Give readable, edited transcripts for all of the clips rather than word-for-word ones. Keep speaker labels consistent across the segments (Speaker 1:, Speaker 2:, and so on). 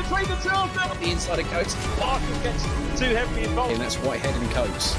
Speaker 1: between the two of them.
Speaker 2: The inside of Coates.
Speaker 1: Parker gets too heavily involved.
Speaker 2: And that's Whitehead and Coates.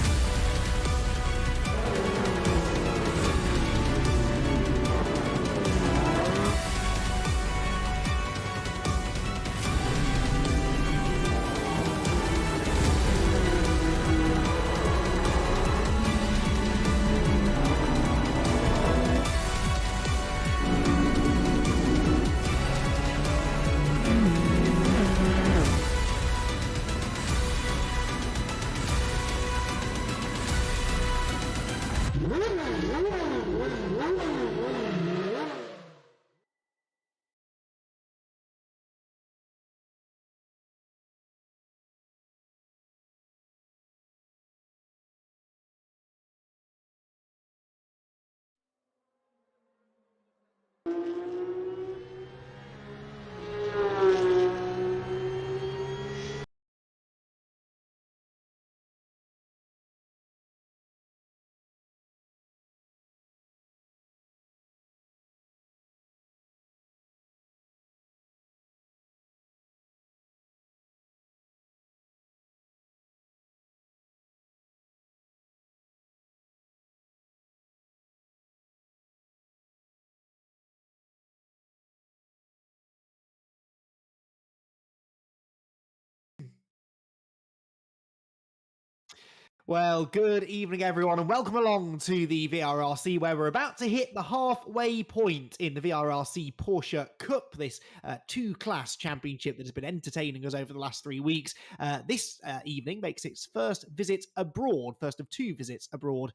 Speaker 3: Well, good evening, everyone, and welcome along to the VRRC, where we're about to hit the halfway point in the VRRC Porsche Cup, this two-class championship that has been entertaining us over the last 3 weeks. This evening makes its first visit abroad, first of two visits abroad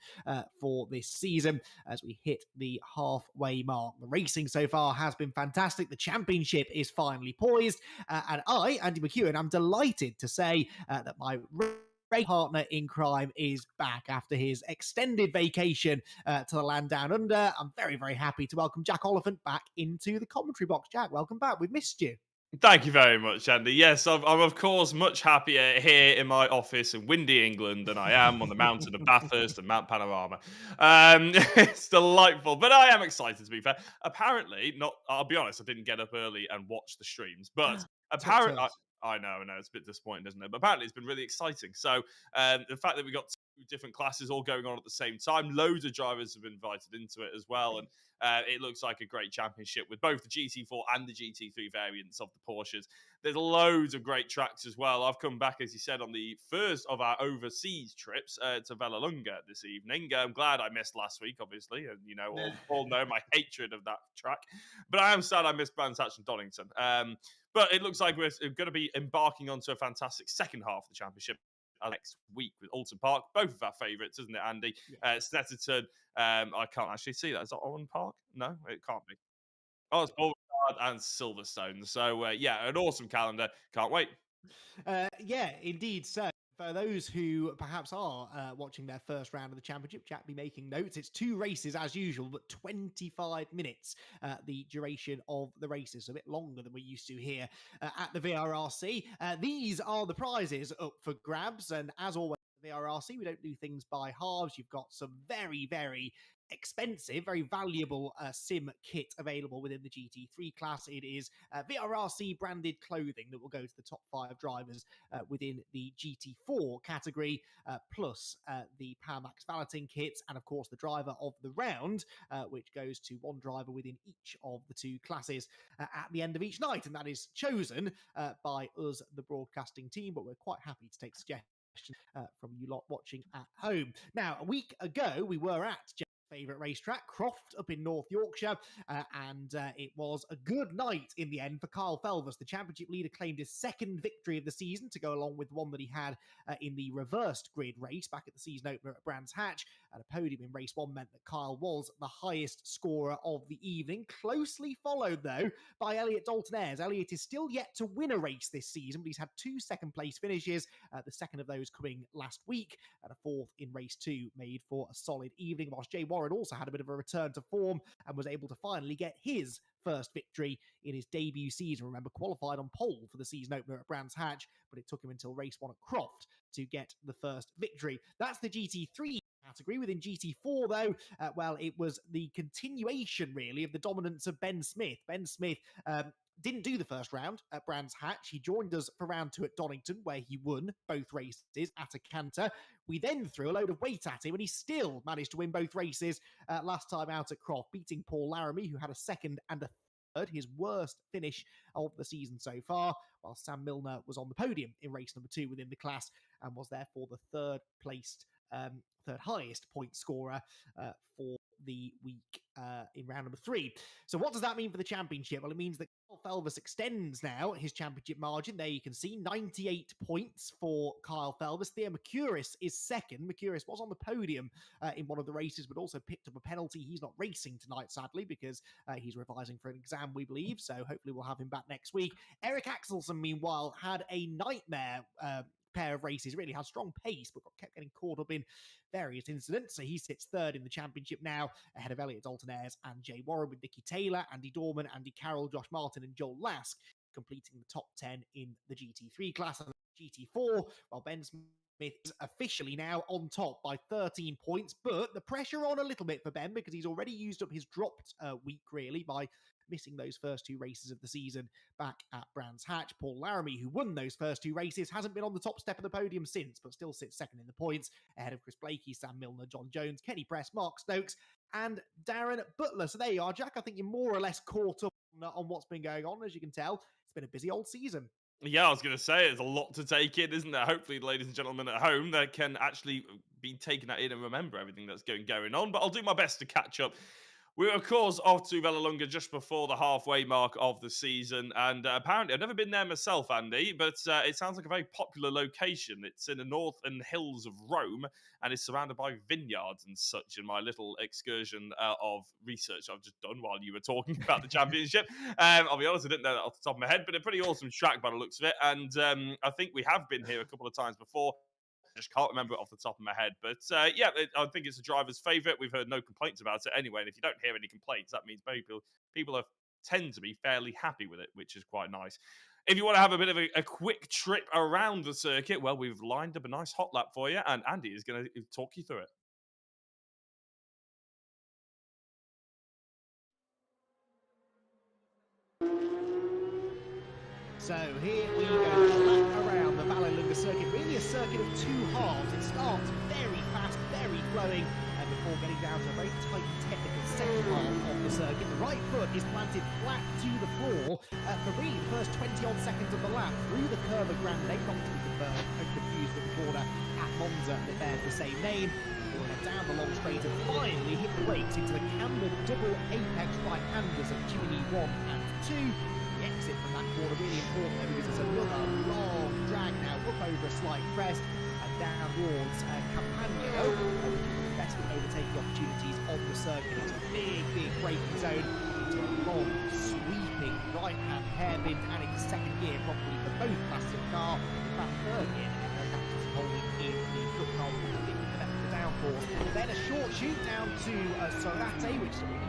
Speaker 3: for this season, as we hit the halfway mark. The racing so far has been fantastic. The championship is finally poised, and I, Andy McEwen, am delighted to say that my partner in crime is back after his extended vacation to the land down under. I'm very, very happy to welcome Jack Oliphant back into the commentary box. Jack, welcome back. We've missed you.
Speaker 1: Thank you very much, Andy. Yes, I'm of course much happier here in my office in windy England than I am on the mountain of Bathurst and Mount Panorama. It's delightful, but I am excited, to be fair. Apparently, I'll be honest, I didn't get up early and watch the streams, but apparently, I know, it's a bit disappointing, isn't it? But apparently, it's been really exciting. So the fact that we got two different classes all going on at the same time, loads of drivers have been invited into it as well, and it looks like a great championship with both the GT4 and the GT3 variants of the Porsches. There's loads of great tracks as well. I've come back, as you said, on the first of our overseas trips to Vallelunga this evening. I'm glad I missed last week, obviously, and all know my hatred of that track. But I am sad I missed Brands Hatch and Donington. But it looks like we're going to be embarking onto a fantastic second half of the championship next week with Alton Park, both of our favourites, isn't it, Andy? Yeah. Snetterton. I can't actually see that. Is that Owen Park? No, it can't be. Oh, it's Beauregard and Silverstone. So, yeah, an awesome calendar. Can't wait.
Speaker 3: Yeah, indeed. So, for those who perhaps are watching their first round of the championship, Jack be making notes. It's two races as usual, but 25 minutes the duration of the races, a bit longer than we're used to here at the VRRC. These are the prizes up for grabs, and as always, the VRRC, we don't do things by halves. You've got some very, very expensive, very valuable sim kit available within the GT3 class. It is VRRC branded clothing that will go to the top 5 drivers within the GT4 category, plus the Power Max valeting kits, and of course the driver of the round, which goes to one driver within each of the two classes at the end of each night, and that is chosen by us, the broadcasting team, but we're quite happy to take suggestions from you lot watching at home. Now, a week ago, we were at favourite racetrack, Croft, up in North Yorkshire, and it was a good night in the end for Kyle Felvers. The championship leader claimed his second victory of the season to go along with one that he had in the reversed grid race back at the season opener at Brands Hatch. And a podium in race one meant that Kyle was the highest scorer of the evening, closely followed though by Elliot Dalton-Ayres. Elliot is still yet to win a race this season, but he's had 2 second place finishes, the second of those coming last week, and a fourth in race 2 made for a solid evening, whilst Jay Warren also had a bit of a return to form and was able to finally get his first victory in his debut season. Remember, qualified on pole for the season opener at Brands Hatch, but it took him until race 1 at Croft to get the first victory. That's the GT3 category. Within GT4, though, well, it was the continuation, really, of the dominance of Ben Smith. Ben Smith didn't do the first round at Brands Hatch. He joined us for round 2 at Donington, where he won both races at a canter. We then threw a load of weight at him, and he still managed to win both races last time out at Croft, beating Paul Laramie, who had a second and a third, his worst finish of the season so far, while Sam Milner was on the podium in race number 2 within the class and was therefore the third highest point scorer for the week in round number 3. So what does that mean for the championship? Well, it means that Kyle Felvis extends now his championship margin. There you can see 98 points for Kyle Felvis. Theo Mercouris is second. Mercouris was on the podium in one of the races, but also picked up a penalty. He's not racing tonight, sadly, because he's revising for an exam, we believe. So hopefully we'll have him back next week. Eric Axelson, meanwhile, had a nightmare pair of races, really had strong pace, but kept getting caught up in various incidents. So he sits third in the championship now, ahead of Elliot Dalton-Ayres and Jay Warren, with Nicky Taylor, Andy Dorman, Andy Carroll, Josh Martin, and Joel Lask completing the top 10 in the GT3 class. And GT4, while Ben Smith is officially now on top by 13 points, but the pressure on a little bit for Ben because he's already used up his dropped week, really, by missing those first 2 races of the season back at Brands Hatch. Paul Laramie, who won those first 2 races, hasn't been on the top step of the podium since, but still sits second in the points, ahead of Chris Blakey, Sam Milner, John Jones, Kenny Press, Mark Stokes, and Darren Butler. So there you are, Jack. I think you're more or less caught up on what's been going on. As you can tell, it's been a busy old season.
Speaker 1: Yeah, I was going to say, there's a lot to take in, isn't there? Hopefully, ladies and gentlemen at home, they can actually be taking that in and remember everything that's going on. But I'll do my best to catch up. We were, of course, off to Vallelunga just before the halfway mark of the season. And apparently, I've never been there myself, Andy, but it sounds like a very popular location. It's in the northern hills of Rome and is surrounded by vineyards and such, in my little excursion of research I've just done while you were talking about the championship. I'll be honest, I didn't know that off the top of my head, but a pretty awesome track by the looks of it. And I think we have been here a couple of times before. I just can't remember it off the top of my head. But yeah, I think it's a driver's favourite. We've heard no complaints about it anyway. And if you don't hear any complaints, that means people tend to be fairly happy with it, which is quite nice. If you want to have a bit of a quick trip around the circuit, well, we've lined up a nice hot lap for you. And Andy is going to talk you through it.
Speaker 3: So here we go, back around the Vallelunga circuit, really a circuit of 2 halves. It starts very fast, very flowing, and before getting down to a very tight technical second half of the circuit. The right foot is planted flat to the floor for really the first 20-odd seconds of the lap, through the curve of Grande, not to be confused with the border at Monza that bears the same name. Down the long straight and finally hit the brakes into the cambered double apex right-handers of Jiminy 1 and 2. Exit from that corner really important because it's another long drag now up over a slight crest and down towards Campagno, the best of overtaking opportunities on the circuit. It's a big braking zone into a long sweeping right hand hairpin, and it's second gear probably for both classes of car. In fact, third gear, and that's just holding in the foot car the downforce. Then a short shoot down to Sorate, which is a really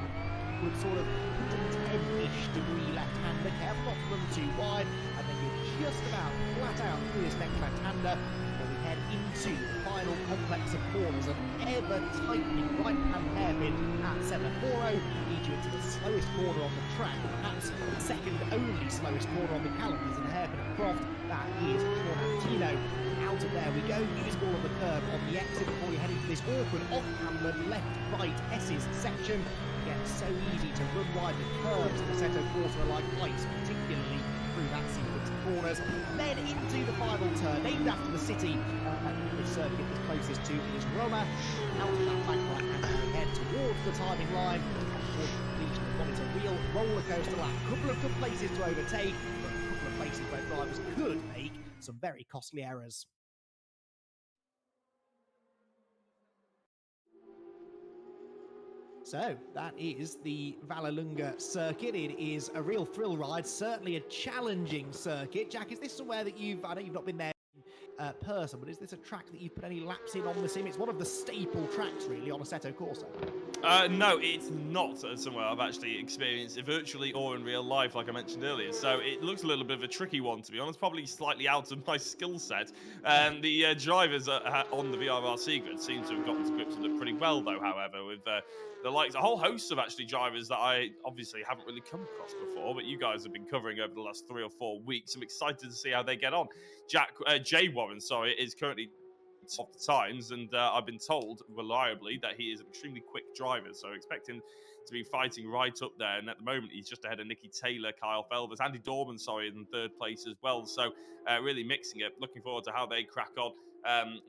Speaker 3: good sort of 10-ish degree left-hander. Careful not to run too wide, and then you're just about flat out through this next left-hander before we head into the final complex of corners. An ever-tightening right-hand hairpin at Semaphoro leads you into the slowest corner on the track, perhaps the second only slowest corner on the calendars, and a hairpin at Croft. That is Torrentino. Out of there we go, use all of the curve on the exit before you head into this awkward off-camber left-right S's section. Again, so easy to run wide the curves of the Seto Quarter are like ice, particularly through that sequence of corners. Then into the final turn, named after the city this circuit is closest to is Roma. Out of that back right and head towards the timing line. Towards completion of what is a real roller coaster lap. A couple of good places to overtake, but a couple of places where drivers could make some very costly errors. So that is the Vallelunga circuit. It is a real thrill ride, certainly a challenging circuit. Jack, is this somewhere that I know you've not been there person, but is this a track that you've put any laps in on the sim? It's one of the staple tracks, really, on Assetto Corsa.
Speaker 1: No, it's not somewhere I've actually experienced it virtually or in real life, like I mentioned earlier. So it looks a little bit of a tricky one, to be honest. Probably slightly out of my skill set. The drivers on the VRRC grid seem to have gotten to grips with it pretty well, though. However, with the likes, a whole host of actually drivers that I obviously haven't really come across before, but you guys have been covering over the last 3 or 4 weeks. I'm excited to see how they get on. Jay Warren, sorry, is currently top the times, and I've been told reliably that he is an extremely quick driver, so expect him to be fighting right up there. And at the moment, he's just ahead of Nicky Taylor, Kyle Felvers, Andy Dorman, sorry, in third place as well. So really mixing it. Looking forward to how they crack on.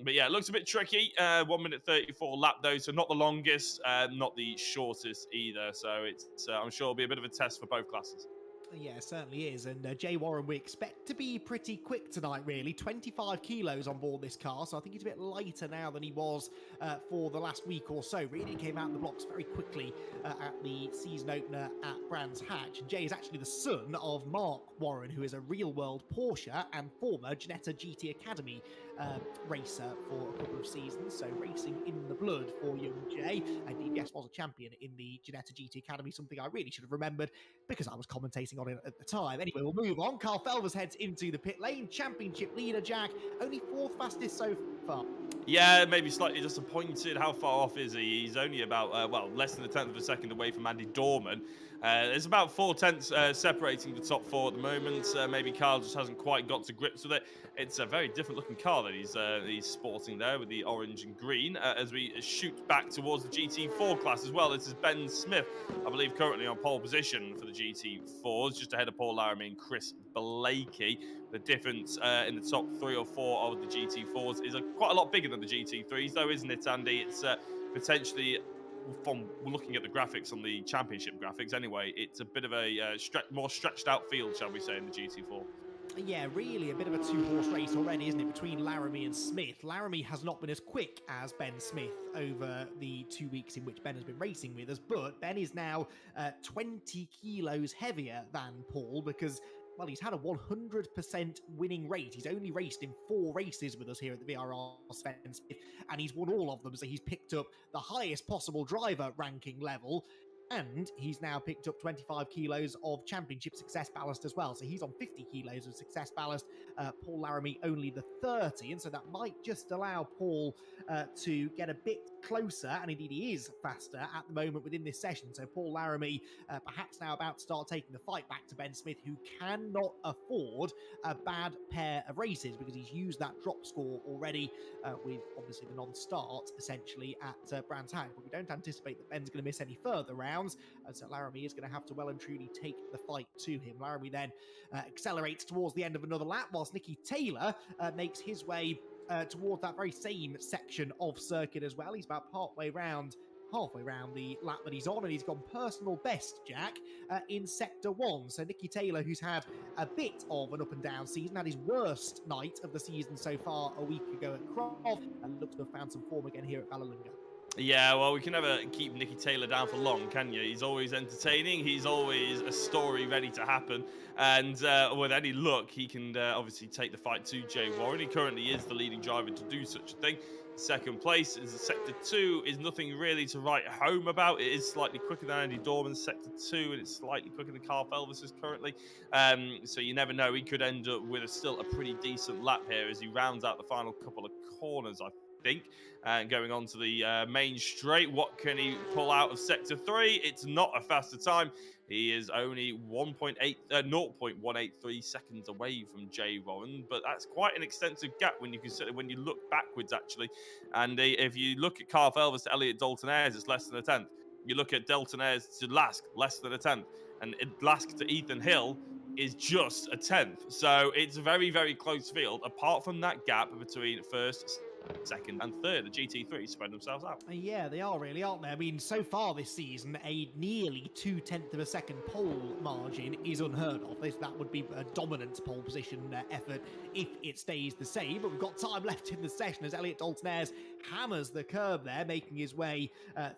Speaker 1: But yeah, it looks a bit tricky. 1 minute 34 lap though, so not the longest, not the shortest either. So it's I'm sure it'll be a bit of a test for both classes.
Speaker 3: Yeah, certainly is. And Jay Warren, we expect to be pretty quick tonight, really. 25 kilos on board this car, so I think he's a bit lighter now than he was for the last week or so. Really came out of the blocks very quickly at the season opener at Brands Hatch. And Jay is actually the son of Mark Warren, who is a real-world Porsche and former Ginetta GT Academy racer for a couple of seasons. So racing in the blood for young Jay. Indeed, yes, was a champion in the Ginetta GT Academy, something I really should have remembered because I was commentating on it at the time. Anyway, we'll move on. Carl Felvers heads into the pit lane. Championship leader, Jack. Only 4th fastest so far.
Speaker 1: Yeah, maybe slightly disappointed. How far off is he? He's only about, well, less than a tenth of a second away from Andy Dorman. There's about 4 tenths separating the top 4 at the moment. Maybe Carl just hasn't quite got to grips with it. It's a very different looking car that he's sporting there with the orange and green as we shoot back towards the GT4 class as well. This is Ben Smith, I believe, currently on pole position for the GT4s, just ahead of Paul Laramie and Chris Blakey. The difference in the top 3 or 4 of the GT4s is quite a lot bigger than the GT3s, though, isn't it, Andy? It's potentially, from looking at the graphics on the championship graphics anyway, it's a bit of a more stretched out field, shall we say, in the GT4.
Speaker 3: Yeah, really a bit of a 2-horse race already, isn't it, between Laramie and Smith. Laramie has not been as quick as Ben Smith over the 2 weeks in which Ben has been racing with us, but Ben is now 20 kilos heavier than Paul because, well, he's had a 100% winning rate. He's only raced in 4 races with us here at the VRR Ben Smith, and he's won all of them, so he's picked up the highest possible driver ranking level. And he's now picked up 25 kilos of championship success ballast as well. So he's on 50 kilos of success ballast. Paul Laramie only the 30. And so that might just allow Paul to get a bit closer. And indeed, he is faster at the moment within this session. So Paul Laramie perhaps now about to start taking the fight back to Ben Smith, who cannot afford a bad pair of races because he's used that drop score already with obviously the non-start essentially at Brands Hatch. But we don't anticipate that Ben's going to miss any further rounds. So Laramie is going to have to well and truly take the fight to him. Laramie then accelerates towards the end of another lap, whilst Nicky Taylor makes his way towards that very same section of circuit as well. He's about halfway round the lap that he's on, and he's gone personal best, Jack, in Sector 1. So Nicky Taylor, who's had a bit of an up and down season, had his worst night of the season so far a week ago at Krov, and looks to have found some form again here at Vallelunga.
Speaker 1: Yeah, well, we can never keep Nicky Taylor down for long, can you? He's always entertaining. He's always a story ready to happen. And with any luck, he can obviously take the fight to Jay Warren. He currently is the leading driver to do such a thing. Second place is Sector 2, is nothing really to write home about. It is slightly quicker than Andy Dorman's Sector 2, and it's slightly quicker than Carl Felvers currently. So you never know. He could end up with still a pretty decent lap here as he rounds out the final couple of corners, I think. Going on to the main straight, what can he pull out of Sector 3? It's not a faster time. He is only 0.183 seconds away from Jay Warren, but that's quite an extensive gap when you consider when you look backwards, actually. And if you look at Carl Felvers to Elliot Dalton-Ayres, it's less than a tenth. You look at Dalton-Ayres to Lask, less than a tenth. And Lask to Ethan Hill is just a tenth. So it's a very, very close field. Apart from that gap between first, second and third, the GT3 spread themselves out.
Speaker 3: Yeah, they are really, aren't they? I mean, so far this season, a nearly 0.2 of a second pole margin is unheard of. That would be a dominant pole position effort if it stays the same. But we've got time left in the session as Elliot Dalton-Ayres hammers the curb there, making his way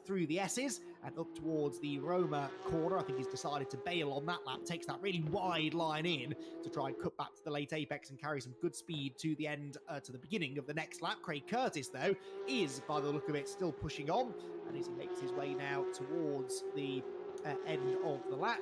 Speaker 3: through the S's. and up towards the Roma corner. I think he's decided to bail on that lap, takes that really wide line in to try and cut back to the late apex and carry some good speed to the end, to the beginning of the next lap. Craig Curtis, though, is, by the look of it, still pushing on, and as he makes his way now towards the end of the lap,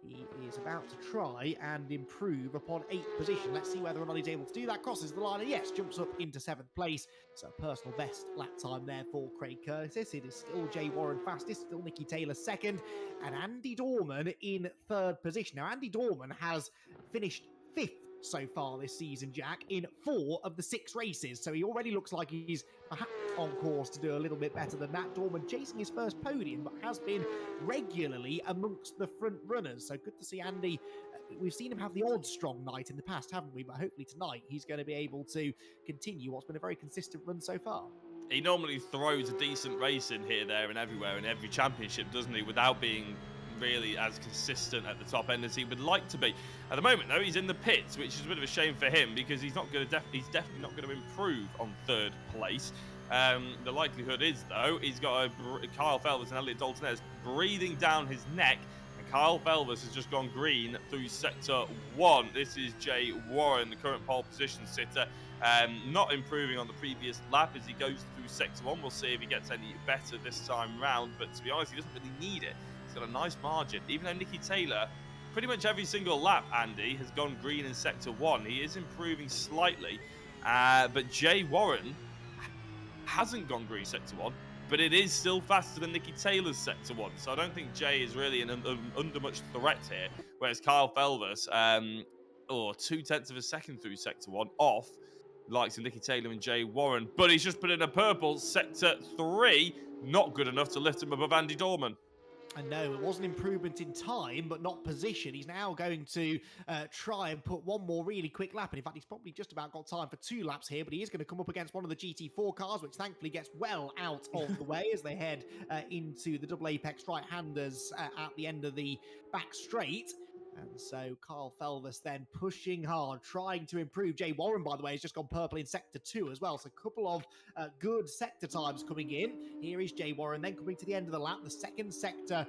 Speaker 3: he is about to try and improve upon 8th position. Let's see whether or not he's able to do that. Crosses the line and yes, jumps up into 7th place. So personal best lap time there for Craig Curtis. It is still Jay Warren fastest, still Nicky Taylor second, and Andy Dorman in 3rd position. Now, Andy Dorman has finished 5th so far this season, Jack, in 4 of the 6 races. So he already looks like he's perhaps on course to do a little bit better than that. Dorman chasing his first podium, but has been regularly amongst the front runners. So good to see Andy. We've seen him have the odd strong night in the past, haven't we? But hopefully tonight he's going to be able to continue what's been a very consistent run so far.
Speaker 1: He normally throws a decent race in here, there, and everywhere in every championship, doesn't he? Without being really as consistent at the top end as he would like to be. At the moment, though, he's in the pits, which is a bit of a shame for him because he's not going to he's definitely not going to improve on 3rd place. The likelihood is, though, he's got Kyle Felvers and Elliot Daltonez breathing down his neck, and Kyle Felvers has just gone green through sector 1. This is Jay Warren, the current pole position sitter, not improving on the previous lap as he goes through sector 1. We'll see if he gets any better this time round, but to be honest, he doesn't really need it. He's got a nice margin, even though Nicky Taylor, pretty much every single lap, Andy, has gone green in sector 1. He is improving slightly, but Jay Warren hasn't gone green sector 1, but it is still faster than Nicky Taylor's sector 1. So I don't think Jay is really under much threat here, whereas Kyle Felvers, 0.2 of a second through sector 1 off likes of Nicky Taylor and Jay Warren, but he's just put in a purple sector 3, not good enough to lift him above Andy Dorman.
Speaker 3: And no, it was an improvement in time, but not position. He's now going to try and put one more really quick lap. And in fact, he's probably just about got time for 2 laps here, but he is going to come up against one of the GT4 cars, which thankfully gets well out of the way as they head into the double apex right-handers at the end of the back straight. And so Kyle Felvers then pushing hard, trying to improve. Jay Warren, by the way, has just gone purple in sector 2 as well. So a couple of good sector times coming in. Here is Jay Warren then coming to the end of the lap. The second sector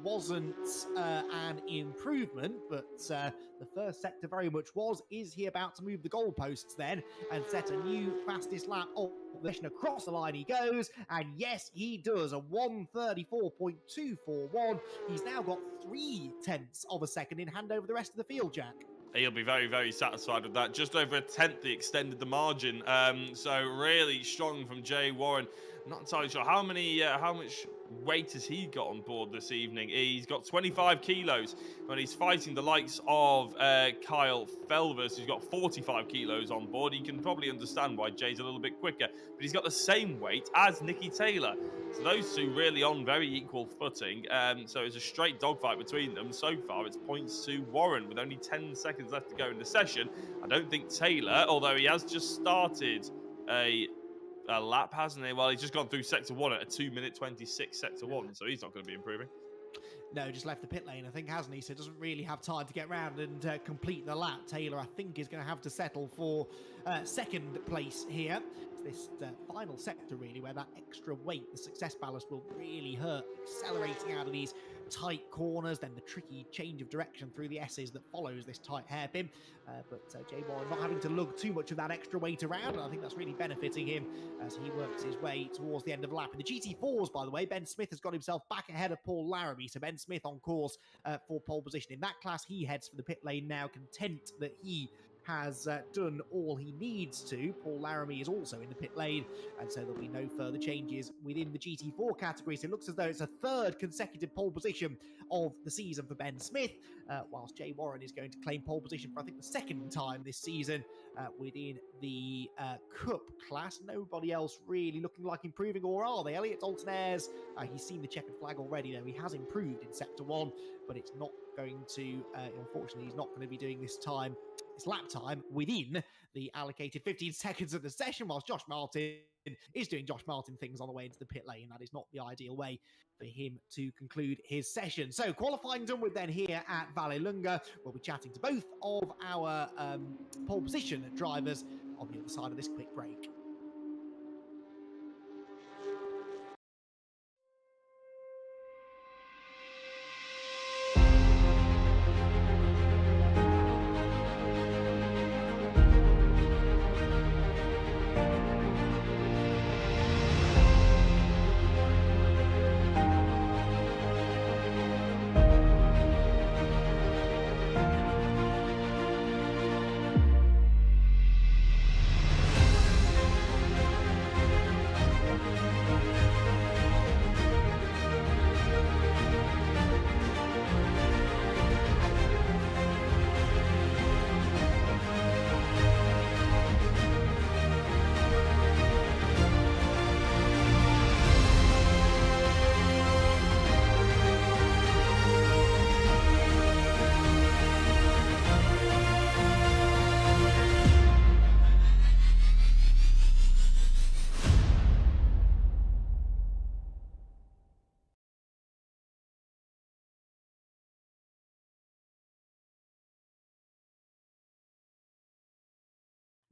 Speaker 3: wasn't an improvement, but the first sector very much was. Is he about to move the goalposts then and set a new fastest lap of the session? Across the line he goes, and yes, he does. A 1:34.241. He's now got 0.3 of a second in hand over the rest of the field, Jack.
Speaker 1: He'll be very, very satisfied with that. Just over 1/10 he extended the margin. So really strong from Jay Warren. I'm not entirely sure how much weight has he got on board this evening. He's got 25 kilos when he's fighting the likes of Kyle Felvers, who's got 45 kilos on board. You can probably understand why Jay's a little bit quicker, but he's got the same weight as Nicky Taylor. So those two really on very equal footing. So it's a straight dogfight between them. So far, it's points to Warren with only 10 seconds left to go in the session. I don't think Taylor, although he has just started a lap, hasn't he? Well, he's just gone through sector 1 at a 2:26 sector 1, so he's not going to be improving.
Speaker 3: No, just left the pit lane, I think, hasn't he? So doesn't really have time to get round and complete the lap. Taylor, I think, is going to have to settle for second place here. It's this final sector, really, where that extra weight, the success ballast, will really hurt. Accelerating out of these tight corners, then the tricky change of direction through the S's that follows this tight hairpin. But Jay Warren not having to lug too much of that extra weight around, and I think that's really benefiting him as he works his way towards the end of the lap. In the GT4s, by the way, Ben Smith has got himself back ahead of Paul Larrabee. So Ben Smith on course for pole position. In that class, he heads for the pit lane now, content that he has done all he needs to. Paul Laramie is also in the pit lane, and so there'll be no further changes within the GT4 category. So it looks as though it's a 3rd consecutive pole position of the season for Ben Smith, whilst Jay Warren is going to claim pole position for, I think, the 2nd time this season within the Cup class. Nobody else really looking like improving, or are they? Elliot Daltonez, he's seen the checkered flag already, though. He has improved in Sector 1, but it's not going to, unfortunately, he's not going to be doing this lap time within the allocated 15 seconds of the session, whilst Josh Martin is doing Josh Martin things on the way into the pit lane. That is not the ideal way for him to conclude his session. So qualifying done with then here at Vallelunga. We'll be chatting to both of our pole position drivers on the other side of this quick break.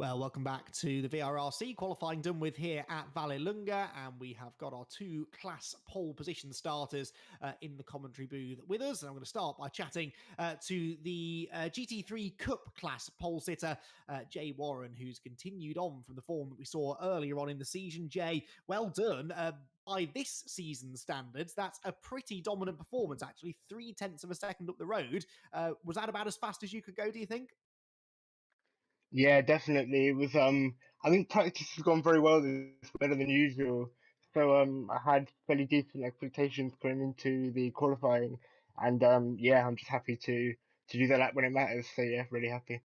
Speaker 3: Well, welcome back to the VRRC qualifying done with here at Vallelunga, and we have got our two class pole position starters in the commentary booth with us. And I'm going to start by chatting to the GT3 Cup class pole sitter, Jay Warren, who's continued on from the form that we saw earlier on in the season. Jay, well done. By this season's standards, that's a pretty dominant performance, actually. 0.3 of a second up the road. Was that about as fast as you could go, do you think?
Speaker 2: Yeah, definitely. It was I think practice has gone very well this better than usual. So I had fairly decent expectations going into the qualifying and yeah, I'm just happy to do the lap when it matters. So yeah, really happy.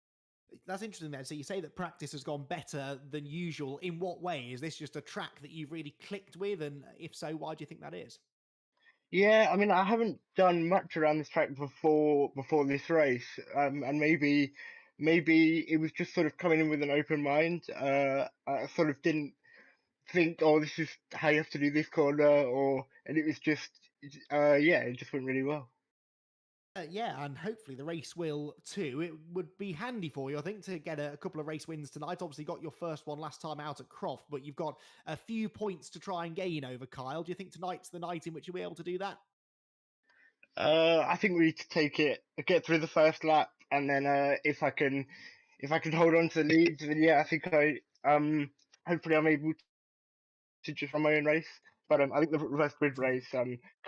Speaker 3: That's interesting then. So you say that practice has gone better than usual. In what way? Is this just a track that you've really clicked with? And if so, why do you think that is?
Speaker 2: Yeah, I mean I haven't done much around this track before this race. And maybe it was just sort of coming in with an open mind. I sort of didn't think, oh, this is how you have to do this corner, or and it was just, yeah, it just went really well.
Speaker 3: Yeah, and hopefully the race will too. It would be handy for you, I think, to get a couple of race wins tonight. Obviously, got your first one last time out at Croft, but you've got a few points to try and gain over Kyle. Do you think tonight's the night in which you'll be able to do that?
Speaker 2: I think we need to take it, get through the first lap, and then if I can hold on to the lead, then yeah, I think hopefully I'm able to just run my own race. But I think the reverse grid race,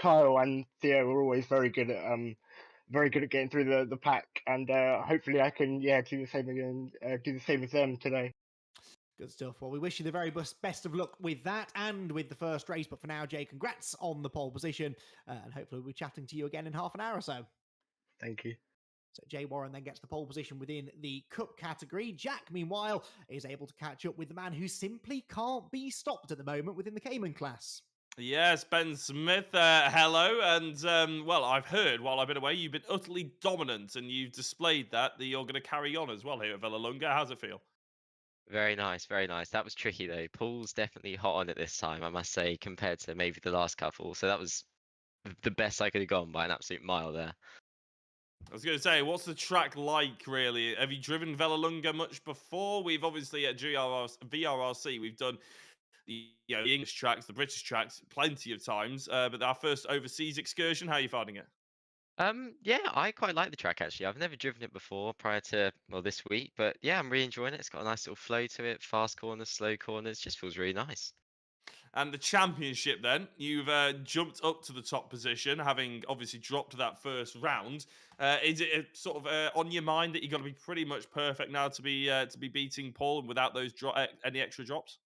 Speaker 2: Kyle and Theo are always very good at getting through the pack, and hopefully I can, yeah, do the same again, do the same as them today.
Speaker 3: Good stuff. Well, we wish you the very best of luck with that and with the first race. But for now, Jay, congrats on the pole position. And hopefully we'll be chatting to you again in half an hour or so.
Speaker 2: Thank you.
Speaker 3: So Jay Warren then gets the pole position within the Cup category. Jack, meanwhile, is able to catch up with the man who simply can't be stopped at the moment within the Cayman class.
Speaker 1: Yes, Ben Smith, hello. And, well, I've heard while I've been away, you've been utterly dominant and you've displayed that you're going to carry on as well here at Vallelunga. How's it feel?
Speaker 4: Very nice, very nice. That was tricky though. Paul's definitely hot on it this time, I must say, compared to maybe the last couple. So that was the best I could have gone by an absolute mile there.
Speaker 1: I was going to say, what's the track like, really? Have you driven Vallelunga much before? We've obviously at VRRC, we've done the English tracks, the British tracks, plenty of times. But our first overseas excursion, how are you finding it?
Speaker 4: Yeah, I quite like the track actually. I've never driven it before prior to well this week, but yeah, I'm really enjoying it. It's got a nice little flow to it, fast corners, slow corners, just feels really nice.
Speaker 1: And the championship, then you've jumped up to the top position, having obviously dropped that first round. Is it sort of on your mind that you've got to be pretty much perfect now to be beating Paul without those any extra drops?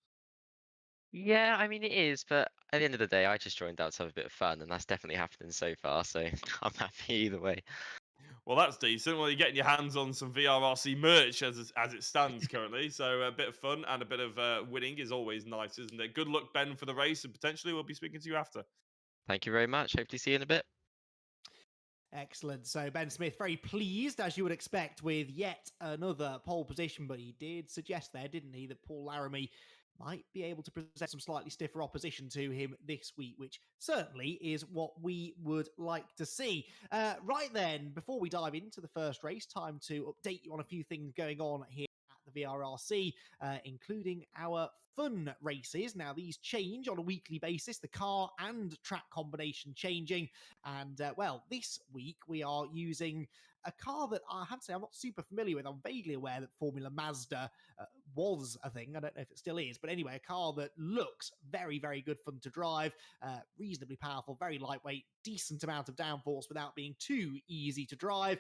Speaker 4: Yeah, I mean it is, but at the end of the day, I just joined out to have a bit of fun, and that's definitely happening so far. So I'm happy either way.
Speaker 1: Well, that's decent. Well, you're getting your hands on some VRRC merch as it stands currently. So a bit of fun and a bit of winning is always nice, isn't it? Good luck, Ben, for the race, and potentially we'll be speaking to you after.
Speaker 4: Thank you very much. Hopefully see you in a bit.
Speaker 3: Excellent. So Ben Smith, very pleased, as you would expect, with yet another pole position. But he did suggest there, didn't he, that Paul Laramie might be able to present some slightly stiffer opposition to him this week, which certainly is what we would like to see. Right then, before we dive into the first race, time to update you on a few things going on here at the VRRC, including our fun races. Now, these change on a weekly basis, the car and track combination changing. And, well, this week we are using a car that I have to say I'm not super familiar with. I'm vaguely aware that Formula Mazda was a thing. I don't know if it still is. But anyway, a car that looks very, very good fun to drive, reasonably powerful, very lightweight, decent amount of downforce without being too easy to drive.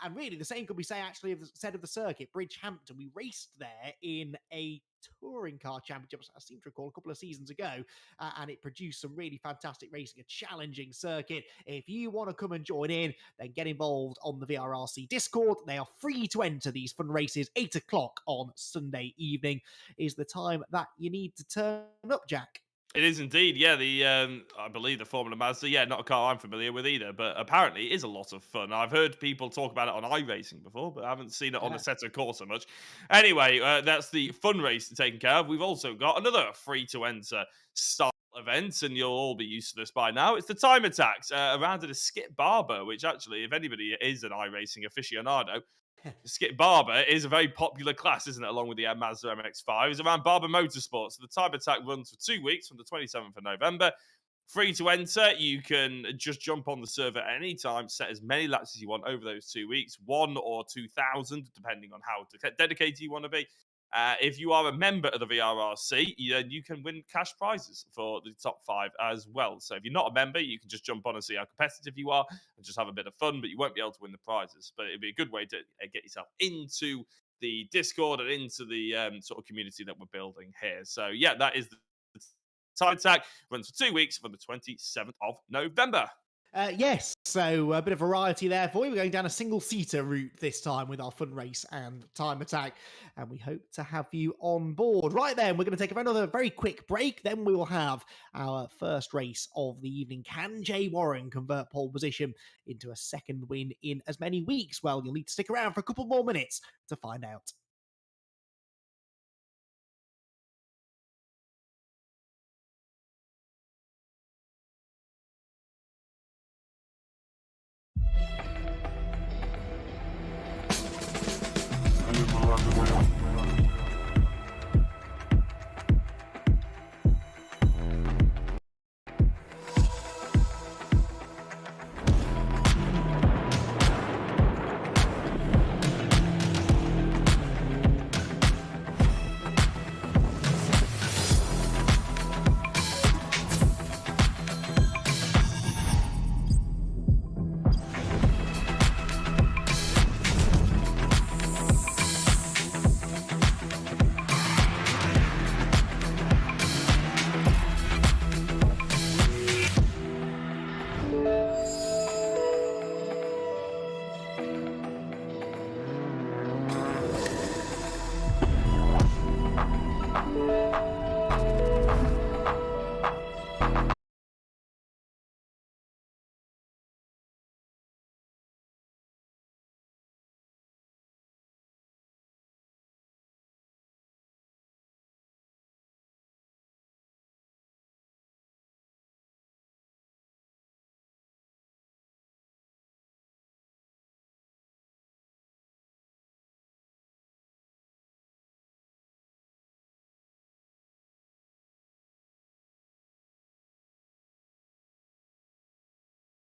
Speaker 3: And really, the same could be said of the circuit. Bridgehampton, we raced there in a touring car championship, I seem to recall a couple of seasons ago, and it produced some really fantastic racing, a challenging circuit. If you want to come and join in, then get involved on the VRRC Discord. They are free to enter these fun races. 8 o'clock on Sunday evening is the time that you need to turn up, Jack.
Speaker 1: It is indeed, yeah. The I believe the Formula Mazda, yeah, not a car I'm familiar with either, but apparently it is a lot of fun. I've heard people talk about it on iRacing before, but I haven't seen it on the Assetto Corsa much. Anyway, that's the fun race taken care of. We've also got another free to enter start event, and you'll all be used to this by now. It's the time attacks around a skip barber, which actually, if anybody is an iRacing aficionado, skip barber is a very popular class, isn't it? Along with the Mazda MX-5, it's around Barber Motorsports. So the time attack runs for 2 weeks from the 27th of November. Free to enter. You can just jump on the server at any time, set as many laps as you want over those 2 weeks, 1 or 2,000, depending on how dedicated you want to be. If you are a member of the VRRC, then you can win cash prizes for the top 5 as well. So if you're not a member, you can just jump on and see how competitive you are and just have a bit of fun, but you won't be able to win the prizes. But it'd be a good way to get yourself into the Discord and into the sort of community that we're building here. So yeah, that is the time attack. Runs for 2 weeks from the 27th of November.
Speaker 3: Yes, so a bit of variety there for you. We're going down a single-seater route this time with our fun race and time attack, and we hope to have you on board. Right then, we're going to take another very quick break. Then we will have our first race of the evening. Can Jay Warren convert pole position into a second win in as many weeks? Well, you'll need to stick around for a couple more minutes to find out.